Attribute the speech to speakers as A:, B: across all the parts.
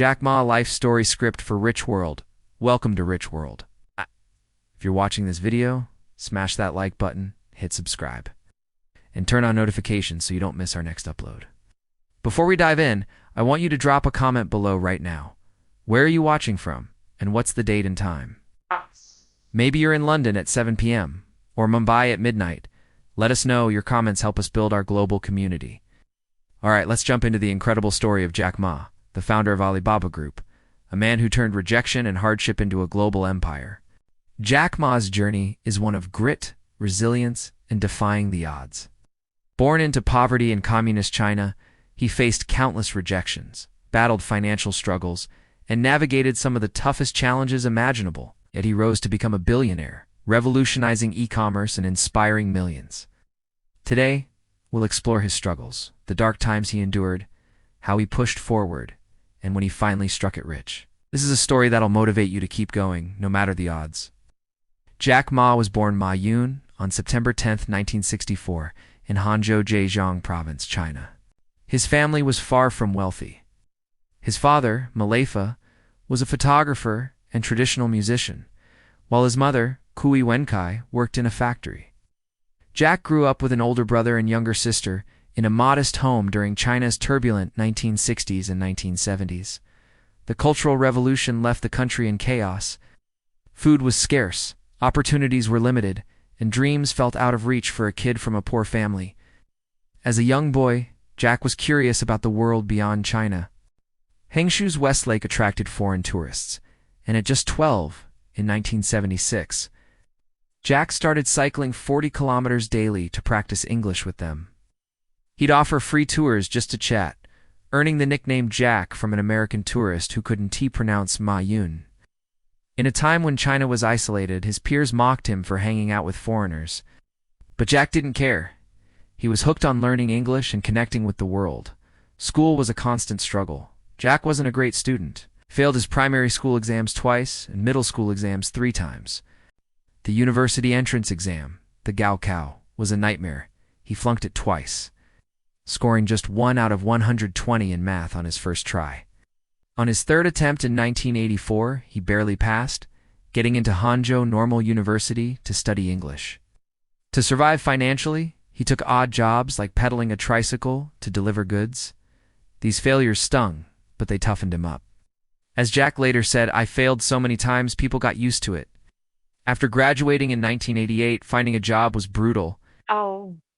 A: Jack Ma life story script for Rich World. Welcome to Rich World. If you're watching this video, smash that like button, hit subscribe, and turn on notifications so you don't miss our next upload. Before we dive in, I want you to drop a comment below right now. Where are you watching from, and what's the date and time? Maybe you're in London at 7 p.m. or Mumbai at midnight. Let us know. Your comments help us build our global community. All right, let's jump into the incredible story of Jack Ma, the founder of Alibaba Group, a man who turned rejection and hardship into a global empire. Jack Ma's journey is one of grit, resilience, and defying the odds. Born into poverty in communist China, he faced countless rejections, battled financial struggles, and navigated some of the toughest challenges imaginable. Yet he rose to become a billionaire, revolutionizing e-commerce and inspiring millions. Today, we'll explore his struggles, the dark times he endured, how he pushed forward, and when he finally struck it rich. This is a story that'll motivate you to keep going, no matter the odds. Jack Ma was born Ma Yun on September 10, 1964, in Hangzhou, Zhejiang Province, China. His family was far from wealthy. His father, Malefa, was a photographer and traditional musician, while his mother, Kui Wenkai, worked in a factory. Jack grew up with an older brother and younger sister in a modest home during China's turbulent 1960s and 1970s. The Cultural Revolution left the country in chaos. Food was scarce, opportunities were limited, and dreams felt out of reach for a kid from a poor family. As a young boy, Jack was curious about the world beyond China. Hangzhou's West Lake attracted foreign tourists, and at just 12, in 1976, Jack started cycling 40 kilometers daily to practice English with them. He'd offer free tours just to chat, earning the nickname Jack from an American tourist who couldn't pronounce Ma Yun. In a time when China was isolated, his peers mocked him for hanging out with foreigners. But Jack didn't care. He was hooked on learning English and connecting with the world. School was a constant struggle. Jack wasn't a great student. Failed his primary school exams twice and middle school exams 3 times. The university entrance exam, the Gaokao, was a nightmare. He flunked it twice, scoring just 1 out of 120 in math on his first try. On his third attempt in 1984, he barely passed, getting into Hangzhou Normal University to study English. To survive financially, he took odd jobs like pedaling a tricycle to deliver goods. These failures stung, but they toughened him up. As Jack later said, "I failed so many times, people got used to it." After graduating in 1988, finding a job was brutal.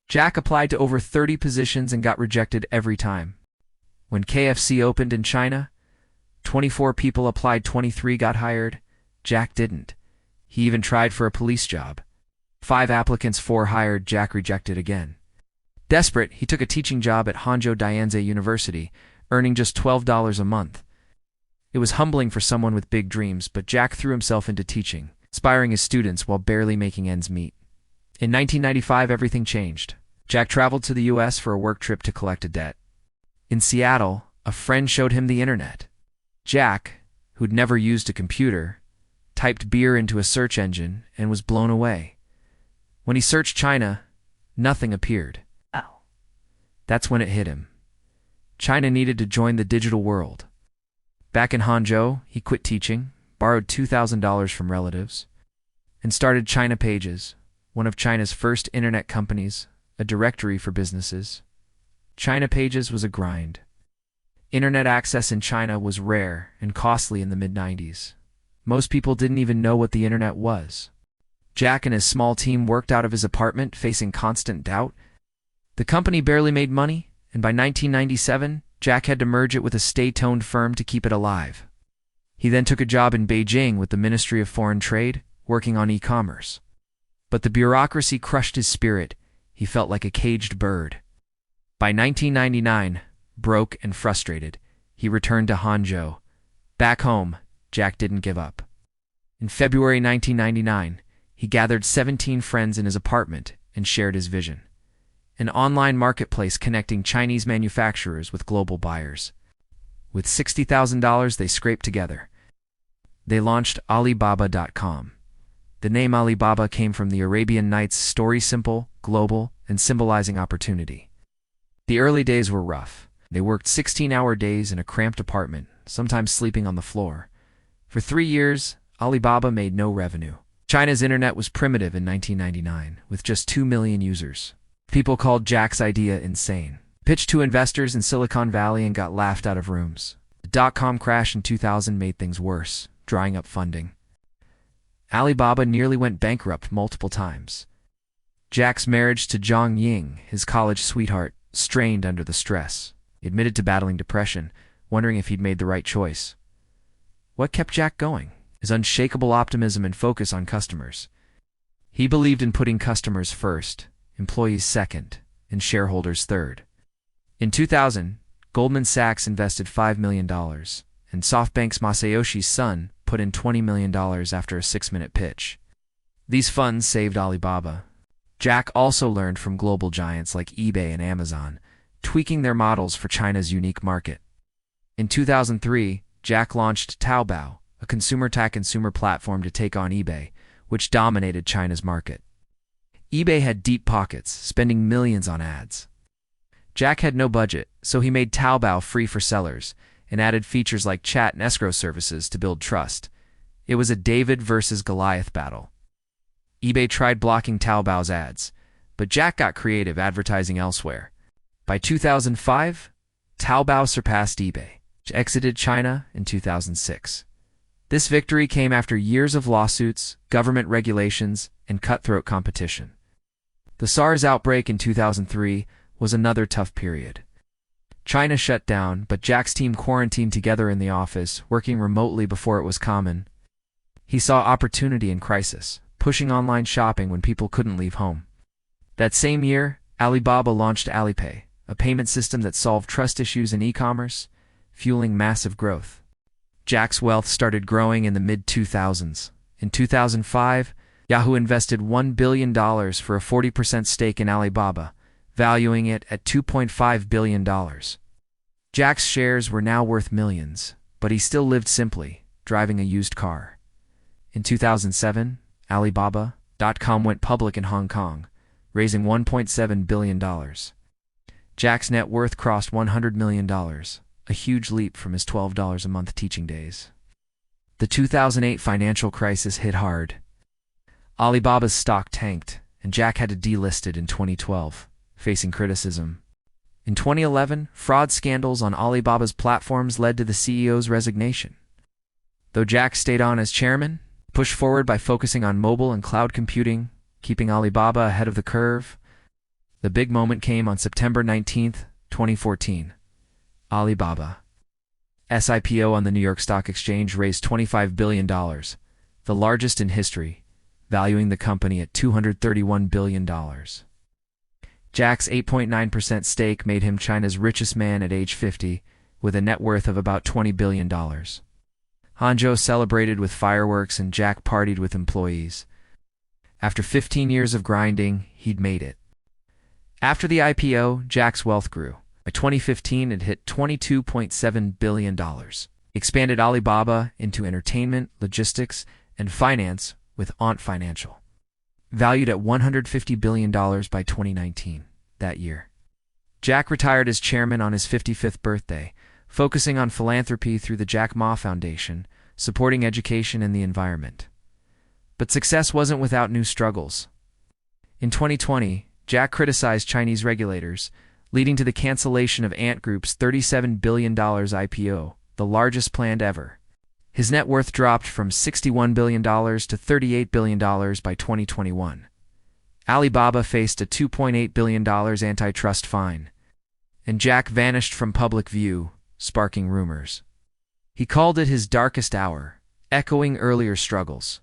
A: Jack applied to over 30 positions and got rejected every time. When KFC opened in China, 24 people applied, 23 got hired. Jack didn't. He even tried for a police job. 5 applicants, 4 hired. Jack rejected again. Desperate, he took a teaching job at Hangzhou Dianze University, earning just $12 a month. It was humbling for someone with big dreams, but Jack threw himself into teaching, inspiring his students while barely making ends meet. In 1995, everything changed. Jack traveled to the U.S. for a work trip to collect a debt. In Seattle, a friend showed him the internet. Jack, who'd never used a computer, typed beer into a search engine and was blown away. When he searched China, nothing appeared. That's when it hit him. China needed to join the digital world. Back in Hangzhou, he quit teaching, borrowed $2,000 from relatives, and started China Pages, one of China's first internet companies, a directory for businesses. China Pages was a grind. Internet access in China was rare and costly in the mid-90s. Most people didn't even know what the internet was. Jack and his small team worked out of his apartment, facing constant doubt. The company barely made money, and by 1997, Jack had to merge it with a state-owned firm to keep it alive. He then took a job in Beijing with the Ministry of Foreign Trade, working on e-commerce. But the bureaucracy crushed his spirit. He felt like a caged bird. By 1999, broke and frustrated, he returned to Hangzhou. Back home, Jack didn't give up. In February 1999, he gathered 17 friends in his apartment and shared his vision: an online marketplace connecting Chinese manufacturers with global buyers. With $60,000 they scraped together. They launched Alibaba.com. The name Alibaba came from the Arabian Nights story: simple, global, and symbolizing opportunity. The early days were rough. They worked 16-hour days in a cramped apartment, sometimes sleeping on the floor. For 3 years, Alibaba made no revenue. China's internet was primitive in 1999, with just 2 million users. People called Jack's idea insane. Pitched to investors in Silicon Valley and got laughed out of rooms. The dot-com crash in 2000 made things worse, drying up funding. Alibaba nearly went bankrupt multiple times. Jack's marriage to Zhang Ying, his college sweetheart, strained under the stress. He admitted to battling depression, wondering if he'd made the right choice. What kept Jack going? His unshakable optimism and focus on customers. He believed in putting customers first, employees second, and shareholders third. In 2000, Goldman Sachs invested $5 million, and SoftBank's Masayoshi Son put in $20 million after a 6-minute pitch. These funds saved Alibaba. Jack also learned from global giants like eBay and Amazon, tweaking their models for China's unique market. In 2003, Jack launched Taobao, a consumer platform to take on eBay, which dominated China's market. eBay had deep pockets, spending millions on ads. Jack had no budget, so he made Taobao free for sellers and added features like chat and escrow services to build trust. It was a David versus Goliath battle. eBay tried blocking Taobao's ads, but Jack got creative advertising elsewhere. By 2005, Taobao surpassed eBay, which exited China in 2006. This victory came after years of lawsuits, government regulations, and cutthroat competition. The SARS outbreak in 2003 was another tough period. China shut down, but Jack's team quarantined together in the office, working remotely before it was common. He saw opportunity in crisis, pushing online shopping when people couldn't leave home. That same year, Alibaba launched Alipay, a payment system that solved trust issues in e-commerce, fueling massive growth. Jack's wealth started growing in the mid-2000s. In 2005, Yahoo invested $1 billion for a 40% stake in Alibaba, valuing it at $2.5 billion. Jack's shares were now worth millions, but he still lived simply, driving a used car. In 2007, Alibaba.com went public in Hong Kong, raising $1.7 billion. Jack's net worth crossed $100 million, a huge leap from his $12 a month teaching days. The 2008 financial crisis hit hard. Alibaba's stock tanked, and Jack had to delist it in 2012, facing criticism. In 2011, fraud scandals on Alibaba's platforms led to the CEO's resignation. Though Jack stayed on as chairman, pushed forward by focusing on mobile and cloud computing, keeping Alibaba ahead of the curve. The big moment came on September 19, 2014. Alibaba's IPO on the New York Stock Exchange raised $25 billion, the largest in history, valuing the company at $231 billion. Jack's 8.9% stake made him China's richest man at age 50, with a net worth of about $20 billion. Hangzhou celebrated with fireworks and Jack partied with employees. After 15 years of grinding, he'd made it. After the IPO, Jack's wealth grew. By 2015, it hit $22.7 billion. He expanded Alibaba into entertainment, logistics, and finance with Ant Financial. Valued at $150 billion by 2019, that year. Jack retired as chairman on his 55th birthday, focusing on philanthropy through the Jack Ma Foundation, supporting education and the environment. But success wasn't without new struggles. In 2020, Jack criticized Chinese regulators, leading to the cancellation of Ant Group's $37 billion IPO, the largest planned ever. His net worth dropped from $61 billion to $38 billion by 2021. Alibaba faced a $2.8 billion antitrust fine, and Jack vanished from public view, sparking rumors. He called it his darkest hour, echoing earlier struggles.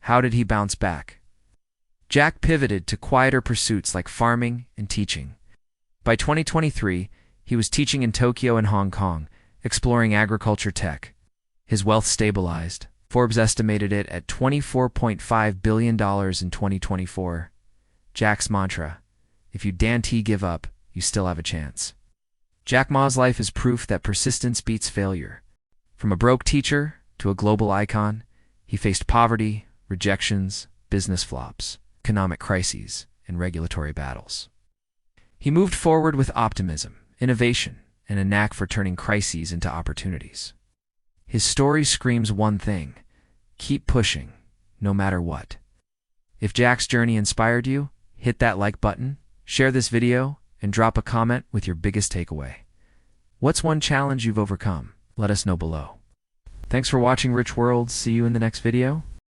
A: How did he bounce back? Jack pivoted to quieter pursuits like farming and teaching. By 2023, he was teaching in Tokyo and Hong Kong, exploring agriculture tech. His wealth stabilized. Forbes estimated it at $24.5 billion in 2024. Jack's mantra: if you daren't give up, you still have a chance. Jack Ma's life is proof that persistence beats failure. From a broke teacher to a global icon, he faced poverty, rejections, business flops, economic crises, and regulatory battles. He moved forward with optimism, innovation, and a knack for turning crises into opportunities. His story screams one thing: keep pushing, no matter what. If Jack's journey inspired you, hit that like button, share this video, and drop a comment with your biggest takeaway. What's one challenge you've overcome? Let us know below. Thanks for watching Rich World. See you in the next video.